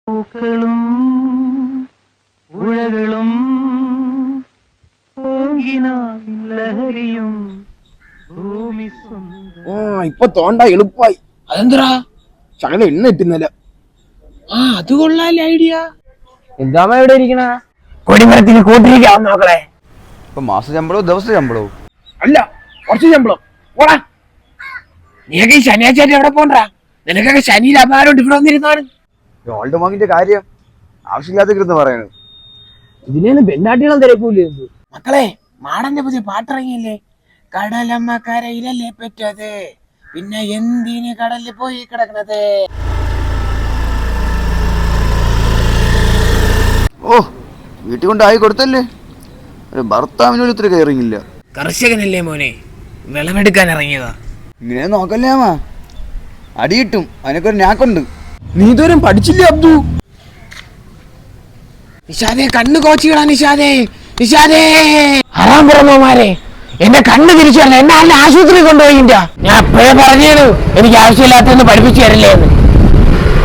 പൂക്കളും ഉഴകളും ലഹരിയും ഭൂമി ഇപ്പൊ തോണ്ട എളുപ്പമായി. അതെന്തരാ ശകലം എണ്ണ ഇട്ടുന്നല്ല. അത് കൊള്ളാല്ലേ ഐഡിയ. എന്താമ എവിടെ ഇരിക്കണ? കൊടിമരത്തിന് കൂട്ടിരിക്കാവും നോക്കളെ. ഇപ്പൊ മാസ ശമ്പളവും ദിവസ ശമ്പളവും അല്ല, കുറച്ച് ശമ്പളം. പോടാ, നീയൊക്കെ ഈ ശനിയാഴ്ച എവിടെ പോണ്ടാ? നിനക്കൊക്കെ ശനിയിൽ അപാരോട്ട് ഇവിടെ വന്നിരുന്നാണ്. ഗോൾഡ് വാങ്ങിന്റെ കാര്യം ആവശ്യമില്ലാത്ത പറയണു. ഇതിനെ പെണ്ണാട്ടികളും തിരക്കൂലേ? മക്കളെ, മാടന്റെ പുതിയ പാട്ടിറങ്ങിയല്ലേ? കടലമ്മ കരയിലല്ലേ പറ്റത്, പിന്നെ എന്തിന് കടലിൽ പോയി കിടക്കണത്? ഓ, വീട്ടിൽ കൊണ്ടായി കൊടുത്തല്ലേ. ഒരു ഭർത്താവിനൊരു ഇത്ര കയറിയില്ല. കർഷകനല്ലേ മോനെ, വിളവെടുക്കാൻ ഇറങ്ങിയതാ. ഇങ്ങനെ നോക്കല്ലേ അമ്മ, അടിയിട്ടും അതിനൊക്കെ ഒരു ഞാക്കുണ്ട്. നീ ഇതുവരും പഠിച്ചില്ലേ അബ്ദു? നിഷാദേ, കണ്ണ് കോച്ചികളാ നിഷാദേ, നിഷാദേ. ഹറാം പുറമോമാരെ, എന്റെ കണ്ണ് തിരിച്ചല്ല, എന്നെ ആശുപത്രി കൊണ്ടുപോയില്ല. ഞാൻ എപ്പോഴേ പറഞ്ഞു എനിക്ക് ആവശ്യമില്ലാത്തൊന്ന് പഠിപ്പിച്ചു തരില്ലേ എന്ന്.